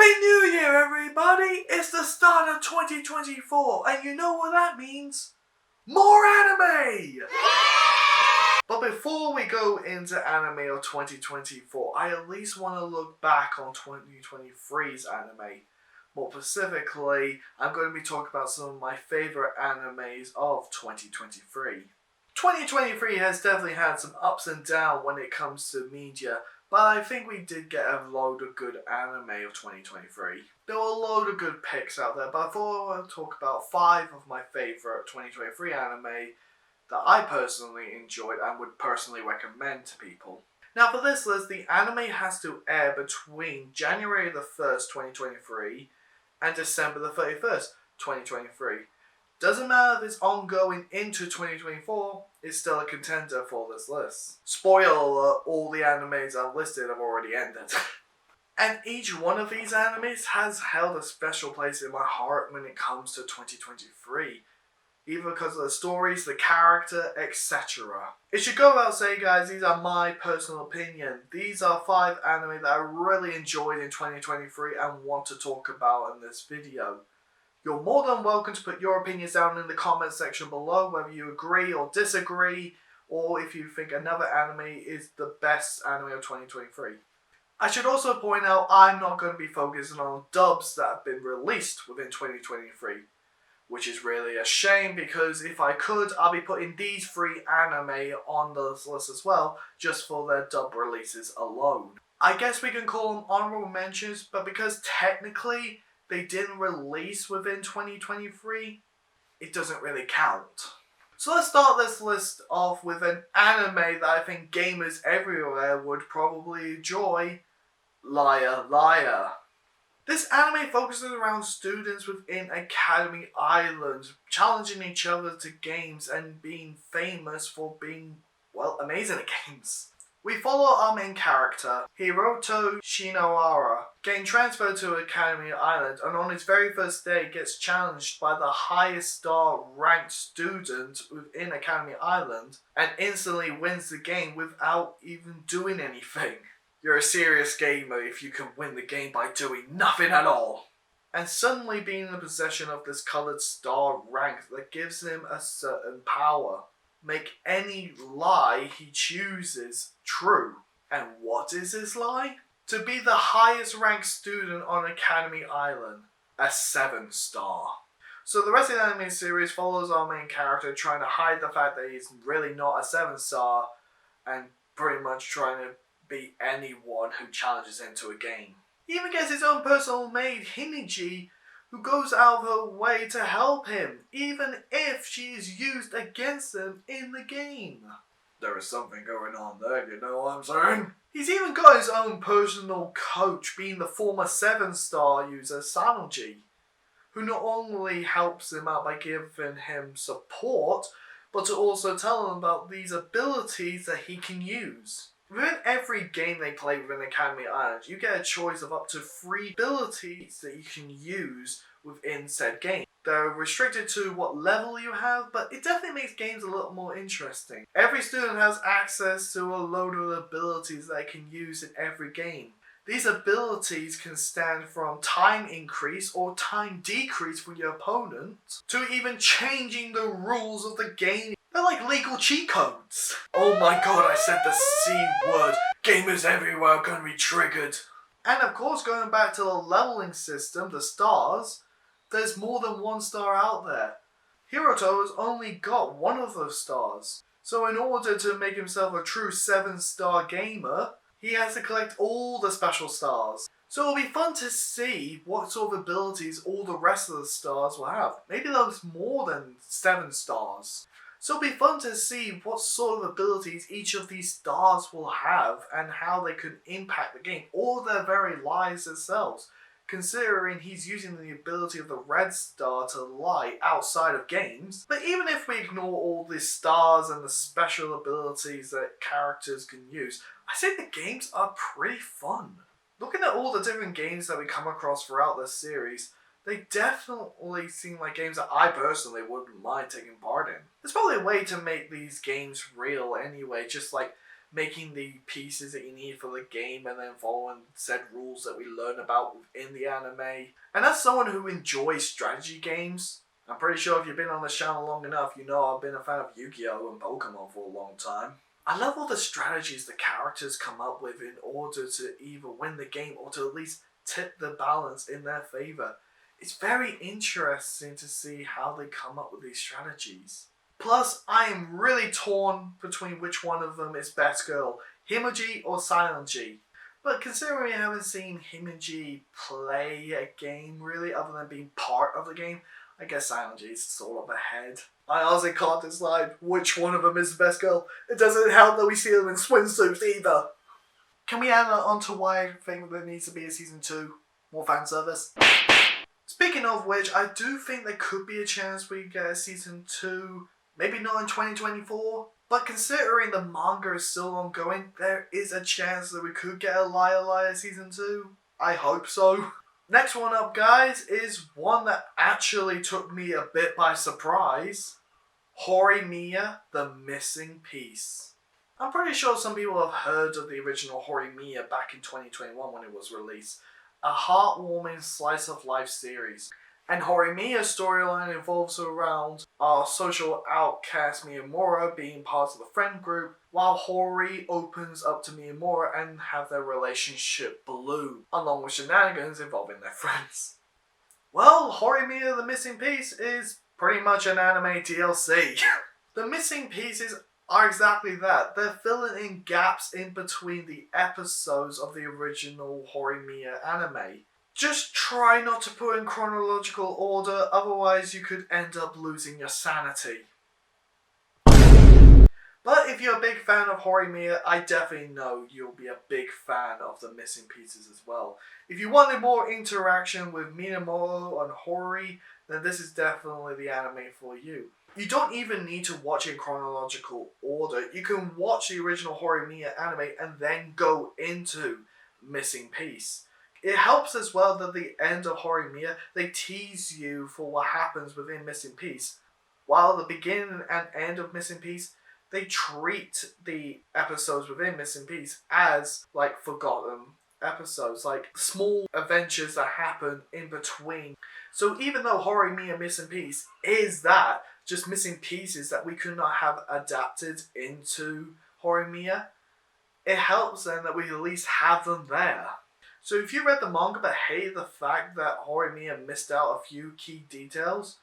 Happy New Year, everybody! It's the start of 2024, and you know what that means? More anime! But before we go into anime of 2024, I at least want to look back on 2023's anime. More specifically, I'm going to be talking about some of my favourite animes of 2023. 2023 has definitely had some ups and downs when it comes to media, but I think we did get a load of good anime of 2023. There were a load of good picks out there, but I thought I would talk about 5 of my favourite 2023 anime that I personally enjoyed and would personally recommend to people. Now for this list, the anime has to air between January the 1st, 2023 and December the 31st, 2023. Doesn't matter if it's ongoing into 2024, it's still a contender for this list. Spoiler alert, all the animes I've listed have already ended. And each one of these animes has held a special place in my heart when it comes to 2023. Either because of the stories, the character, etc. It should go without saying, guys, these are my personal opinion. These are 5 anime that I really enjoyed in 2023 and want to talk about in this video. You're more than welcome to put your opinions down in the comment section below, whether you agree or disagree, or if you think another anime is the best anime of 2023. I should also point out I'm not going to be focusing on dubs that have been released within 2023. Which is really a shame, because if I could, I'll be putting these 3 anime on this list as well, just for their dub releases alone. I guess we can call them honorable mentions, but because technically they didn't release within 2023, it doesn't really count. So let's start this list off with an anime that I think gamers everywhere would probably enjoy, Liar Liar. This anime focuses around students within Academy Island, challenging each other to games and being famous for being, well, amazing at games. We follow our main character, Hiroto Shinohara, getting transferred to Academy Island, and on his very first day gets challenged by the highest star ranked student within Academy Island, and instantly wins the game without even doing anything. You're a serious gamer if you can win the game by doing nothing at all. And suddenly being in the possession of this coloured star rank that gives him a certain power. Make any lie he chooses true. And what is his lie? To be the highest ranked student on Academy Island. A 7-star. So the rest of the anime series follows our main character trying to hide the fact that he's really not a 7-star and pretty much trying to beat anyone who challenges him to a game. He even gets his own personal maid, Hiniji, who goes out of her way to help him, even if she is used against him in the game. There is something going on there, you know what I'm saying? He's even got his own personal coach, being the former 7-star user Sanoji, who not only helps him out by giving him support, but to also tell him about these abilities that he can use. Within every game they play within Academy Island, you get a choice of up to 3 abilities that you can use within said game. They're restricted to what level you have, but it definitely makes games a little more interesting. Every student has access to a load of abilities that they can use in every game. These abilities can stand from time increase or time decrease for your opponent, to even changing the rules of the game. They're like legal cheat codes. Oh my god, I said the C word. Gamers everywhere are going to be triggered. And of course, going back to the leveling system, the stars, there's more than 1 star out there. Hiroto has only got 1 of those stars. So in order to make himself a true 7-star gamer, he has to collect all the special stars. So it'll be fun to see what sort of abilities all the rest of the stars will have. Maybe there's more than 7 stars. So it'll be fun to see what sort of abilities each of these stars will have and how they could impact the game, or their very lives themselves, considering he's using the ability of the red star to lie outside of games. But even if we ignore all the stars and the special abilities that characters can use, I say the games are pretty fun. Looking at all the different games that we come across throughout this series, they definitely seem like games that I personally wouldn't mind taking part in. There's probably a way to make these games real anyway, just like making the pieces that you need for the game and then following said rules that we learn about within the anime. And as someone who enjoys strategy games, I'm pretty sure if you've been on this channel long enough, you know I've been a fan of Yu-Gi-Oh! And Pokemon for a long time. I love all the strategies the characters come up with in order to either win the game or to at least tip the balance in their favour. It's very interesting to see how they come up with these strategies. Plus, I am really torn between which one of them is best girl, Himoji or Silent-G. But considering we haven't seen Himoji play a game really, other than being part of the game, I guess Silent-G is sort of ahead. I honestly can't decide which one of them is the best girl. It doesn't help that we see them in swimsuits either. Can we add on to why I think there needs to be a season 2? More fan service? Speaking of which, I do think there could be a chance we get a season 2. Maybe not in 2024, but considering the manga is still ongoing, there is a chance that we could get a Liar Liar season 2. I hope so. Next one up, guys, is one that actually took me a bit by surprise. Horimia, the Missing Piece. I'm pretty sure some people have heard of the original Horimia back in 2021 when it was released. A heartwarming slice of life series. And Horimiya's storyline involves around our social outcast Miyamura being part of the friend group, while Hori opens up to Miyamura and have their relationship bloom, along with shenanigans involving their friends. Well, Horimiya the Missing Piece is pretty much an anime DLC. The missing pieces are exactly that. They're filling in gaps in between the episodes of the original Horimiya anime. Just try not to put in chronological order, otherwise you could end up losing your sanity. But if you're a big fan of Horimia, I definitely know you'll be a big fan of the missing pieces as well. If you wanted more interaction with Minamoto and Hori, then this is definitely the anime for you. You don't even need to watch in chronological order. You can watch the original Horimiya anime and then go into Missing Piece. It helps as well that at the end of Horimiya, they tease you for what happens within Missing Piece. While the beginning and end of Missing Piece, they treat the episodes within Missing Piece as like forgotten episodes, like small adventures that happen in between. So even though Horimiya Missing Piece is that, just missing pieces that we could not have adapted into Horimiya, it helps then that we at least have them there. So if you read the manga but hated the fact that Horimiya missed out a few key details,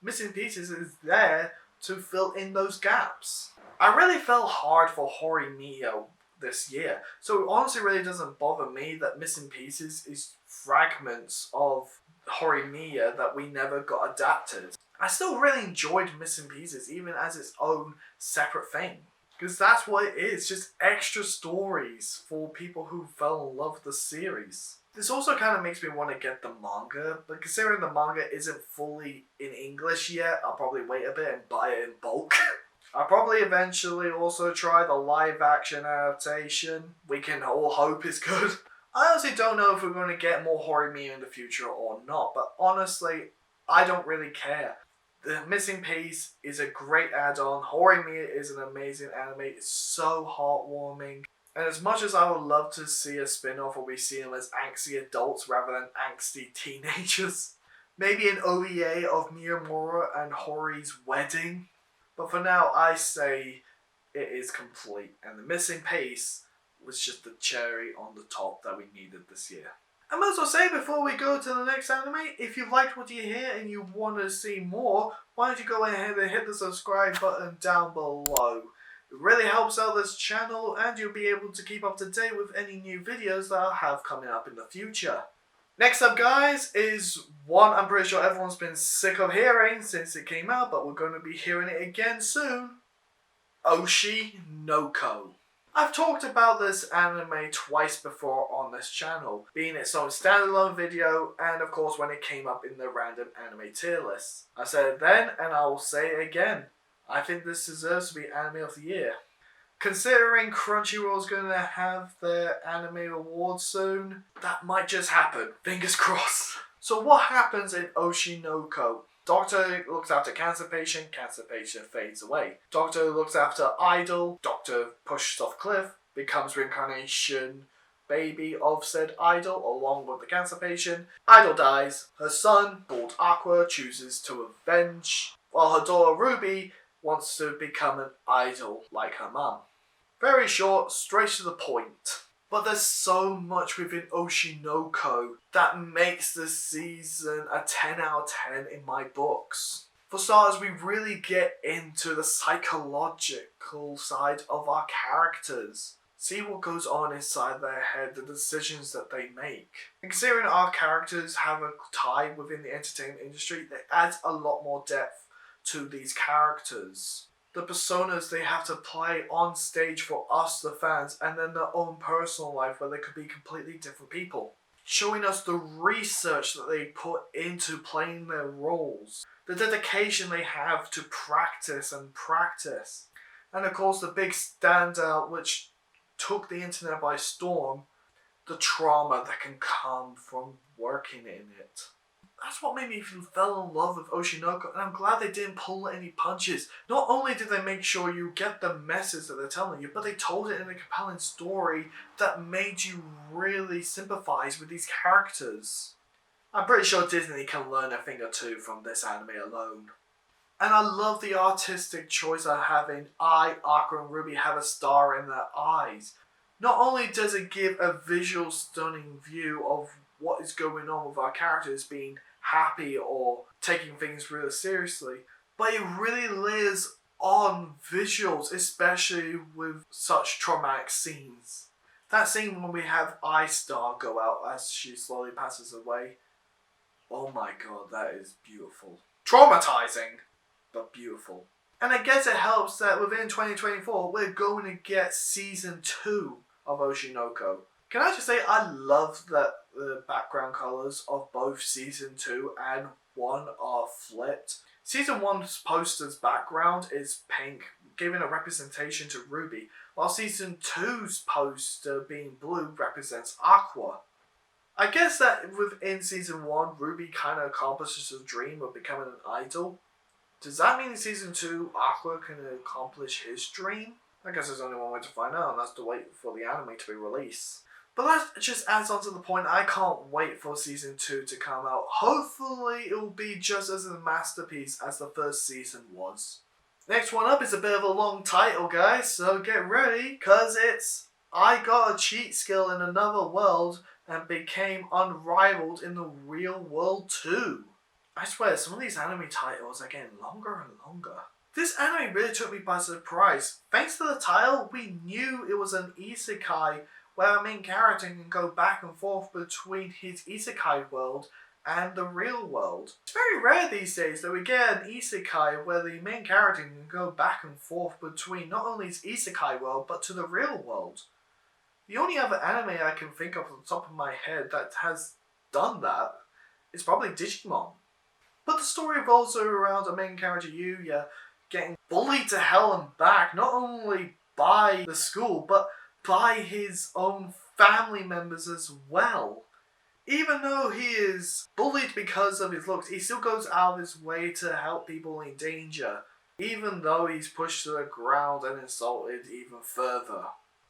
Missing Pieces is there to fill in those gaps. I really felt hard for Horimiya this year, so it honestly really doesn't bother me that Missing Pieces is fragments of Horimiya that we never got adapted. I still really enjoyed Missing Pieces even as its own separate thing. Because that's what it is, just extra stories for people who fell in love with the series. This also kind of makes me want to get the manga, but considering the manga isn't fully in English yet, I'll probably wait a bit and buy it in bulk. I'll probably eventually also try the live action adaptation. We can all hope it's good. I honestly don't know if we're going to get more Horimiya in the future or not, but honestly, I don't really care. The Missing Piece is a great add-on. Horimiya is an amazing anime. It's so heartwarming. And as much as I would love to see a spin-off where we see them as angsty adults rather than angsty teenagers, maybe an OVA of Miyamura and Hori's wedding. But for now, I say it is complete. And the Missing Piece was just the cherry on the top that we needed this year. I might as well say before we go to the next anime, if you liked what you hear and you want to see more, why don't you go ahead and hit the subscribe button down below. It really helps out this channel and you'll be able to keep up to date with any new videos that I'll have coming up in the future. Next up, guys, is one I'm pretty sure everyone's been sick of hearing since it came out, but we're going to be hearing it again soon. Oshi no Ko. I've talked about this anime twice before on this channel, being its own standalone video and of course when it came up in the random anime tier list. I said it then and I will say it again. I think this deserves to be Anime of the Year. Considering Crunchyroll's going to have their anime awards soon, that might just happen. Fingers crossed. So what happens in Oshi no Ko? Doctor looks after cancer patient fades away. Doctor looks after idol, doctor pushes off cliff, becomes reincarnation baby of said idol along with the cancer patient. Idol dies, her son, called Aqua, chooses to avenge, while her daughter Ruby wants to become an idol like her mum. Very short, straight to the point. But there's so much within Oshinoko that makes this season a 10 out of 10 in my books. For starters, we really get into the psychological side of our characters. See what goes on inside their head, the decisions that they make. And considering our characters have a tie within the entertainment industry, that adds a lot more depth to these characters. The personas they have to play on stage for us, the fans, and then their own personal life where they could be completely different people. Showing us the research that they put into playing their roles. The dedication they have to practice and practice. And of course the big standout which took the internet by storm, the trauma that can come from working in it. That's what made me fell in love with Oshinoko, and I'm glad they didn't pull any punches. Not only did they make sure you get the message that they're telling you, but they told it in a compelling story that made you really sympathize with these characters. I'm pretty sure Disney can learn a thing or two from this anime alone. And I love the artistic choice of having Aqua and Ruby have a star in their eyes. Not only does it give a visual stunning view of what is going on with our characters being happy or taking things really seriously, but it really layers on visuals, especially with such traumatic scenes. That scene when we have Star go out as she slowly passes away. Oh my god, that is beautiful. Traumatizing, but beautiful. And I guess it helps that within 2024, we're going to get season 2 of Oshinoko. Can I just say, I love that the background colours of both season 2 and 1 are flipped. Season 1's poster's background is pink, giving a representation to Ruby, while season 2's poster being blue represents Aqua. I guess that within season 1, Ruby kind of accomplishes her dream of becoming an idol. Does that mean in season 2, Aqua can accomplish his dream? I guess there's only one way to find out, and that's to wait for the anime to be released. But that just adds on to the point, I can't wait for season 2 to come out. Hopefully it will be just as a masterpiece as the first season was. Next one up is a bit of a long title, guys, so get ready, cause it's I got a cheat skill in another world and became unrivaled in the real world too. I swear, some of these anime titles are getting longer and longer. This anime really took me by surprise. Thanks to the title, we knew it was an isekai where our main character can go back and forth between his isekai world and the real world. It's very rare these days that we get an isekai where the main character can go back and forth between not only his isekai world but to the real world. The only other anime I can think of on the top of my head that has done that is probably Digimon. But the story revolves around a main character, Yuya, getting bullied to hell and back, not only by the school, but by his own family members as well. Even though he is bullied because of his looks, he still goes out of his way to help people in danger, even though he's pushed to the ground and insulted even further.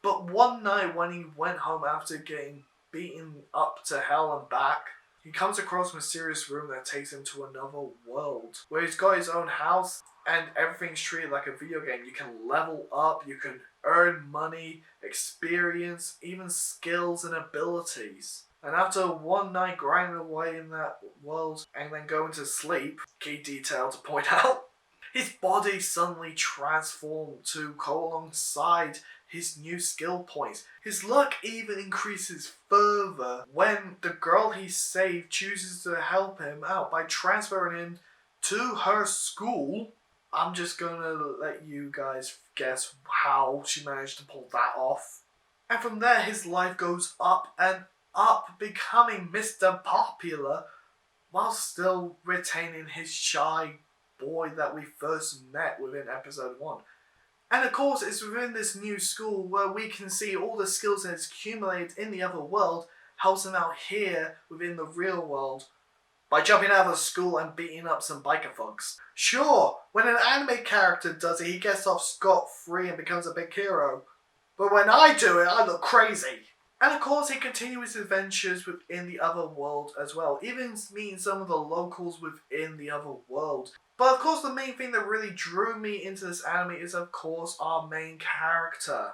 But one night when he went home after getting beaten up to hell and back, he comes across a mysterious room that takes him to another world, where he's got his own house and everything's treated like a video game. You can level up, you can earn money, experience, even skills and abilities. And after one night grinding away in that world and then going to sleep, key detail to point out, his body suddenly transformed to go alongside his new skill points. His luck even increases further when the girl he saved chooses to help him out by transferring him to her school. I'm just gonna let you guys guess how she managed to pull that off. And from there his life goes up and up, becoming Mr. Popular while still retaining his shy boy that we first met within episode 1. And of course it's within this new school where we can see all the skills that it's accumulated in the other world helps him out here within the real world by jumping out of school and beating up some biker thugs. Sure, when an anime character does it, he gets off scot-free and becomes a big hero. But when I do it, I look crazy. And of course, he continues his adventures within the other world as well, even meeting some of the locals within the other world. But of course, the main thing that really drew me into this anime is, of course, our main character.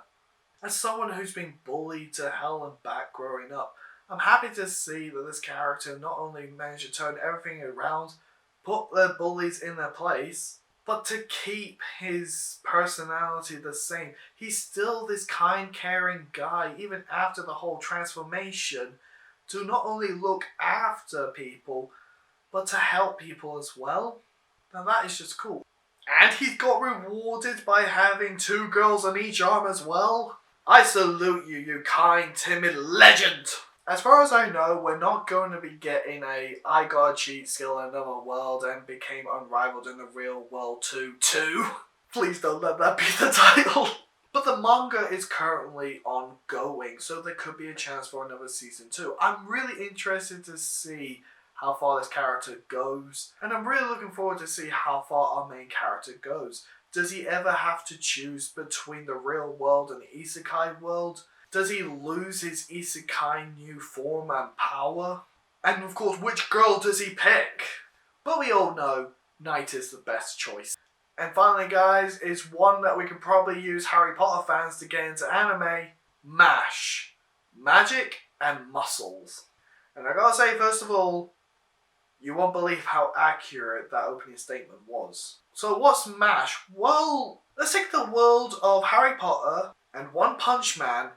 As someone who's been bullied to hell and back growing up, I'm happy to see that this character not only managed to turn everything around, put the bullies in their place, but to keep his personality the same. He's still this kind, caring guy, even after the whole transformation, to not only look after people, but to help people as well. Now that is just cool. And he got rewarded by having 2 girls on each arm as well. I salute you, you kind, timid legend! As far as I know, we're not going to be getting a I got a cheat skill in another world and became unrivaled in the real world 2. Please don't let that be the title. But the manga is currently ongoing, so there could be a chance for another season 2. I'm really interested to see how far this character goes, and I'm really looking forward to see how far our main character goes. Does he ever have to choose between the real world and the isekai world? Does he lose his isekai new form and power? And of course, which girl does he pick? But we all know Night is the best choice. And finally guys, is one that we could probably use Harry Potter fans to get into anime, MASH. Magic and Muscles. And I gotta say, first of all, you won't believe how accurate that opening statement was. So what's MASH? Well, let's take the world of Harry Potter and One Punch Man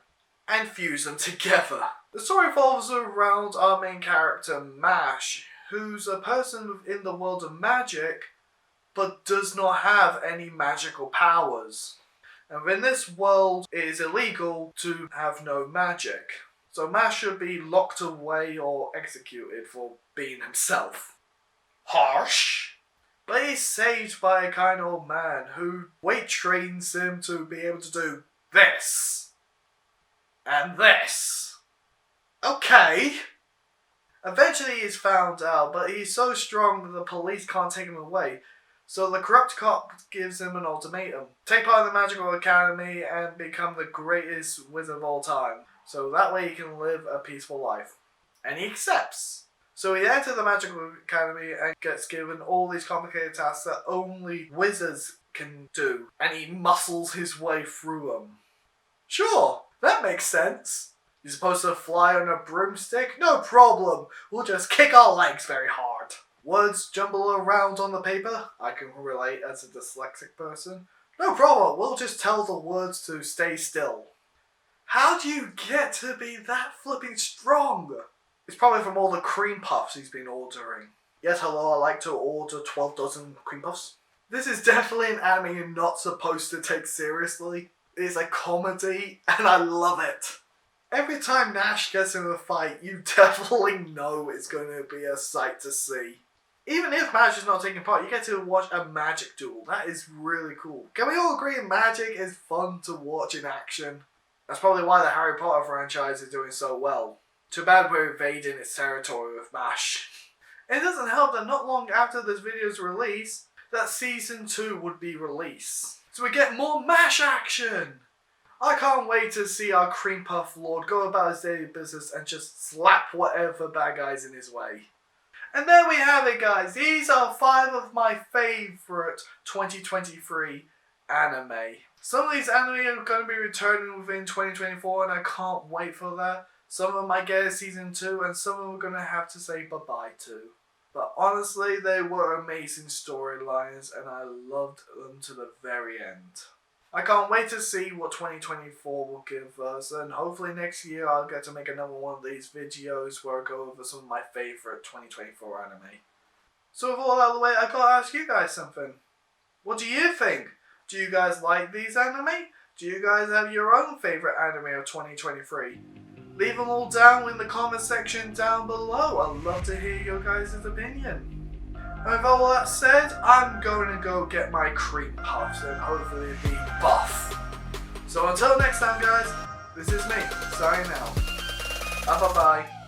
and fuse them together. The story revolves around our main character, MASH, who's a person within the world of magic, but does not have any magical powers. And in this world, it is illegal to have no magic. So MASH should be locked away or executed for being himself. Harsh! But he's saved by a kind old man who weight trains him to be able to do this. And this. Okay. Eventually he's found out, but he's so strong that the police can't take him away. So the corrupt cop gives him an ultimatum. Take part in the Magical Academy and become the greatest wizard of all time. So that way he can live a peaceful life. And he accepts. So he enters the Magical Academy and gets given all these complicated tasks that only wizards can do. And he muscles his way through them. Sure, that makes sense. You're supposed to fly on a broomstick? No problem. We'll just kick our legs very hard. Words jumble around on the paper? I can relate as a dyslexic person. No problem. We'll just tell the words to stay still. How do you get to be that flipping strong? It's probably from all the cream puffs he's been ordering. Yes, hello, I like to order 12 dozen cream puffs. This is definitely an anime you're not supposed to take seriously. It's a comedy, and I love it. Every time Nash gets in a fight, you definitely know it's going to be a sight to see. Even if Magic is not taking part, you get to watch a magic duel. That is really cool. Can we all agree magic is fun to watch in action? That's probably why the Harry Potter franchise is doing so well. Too bad we're invading its territory with MASH. It doesn't help that not long after this video's release, that Season 2 would be released. So we get more MASH action! I can't wait to see our Cream Puff Lord go about his daily business and just slap whatever bad guy's in his way. And there we have it guys, these are 5 of my favourite 2023 anime. Some of these anime are going to be returning within 2024 and I can't wait for that. Some of them might get a season 2 and some of them are going to have to say bye-bye to. But honestly, they were amazing storylines and I loved them to the very end. I can't wait to see what 2024 will give us, and hopefully next year I'll get to make another one of these videos where I go over some of my favourite 2024 anime. So with all out of the way, I gotta ask you guys something. What do you think? Do you guys like these anime? Do you guys have your own favourite anime of 2023? Leave them all down in the comment section down below. I'd love to hear your guys' opinion. And with all that said, I'm going to go get my cream puffs and hopefully be buff. So until next time guys, this is me, signing out. Bye bye.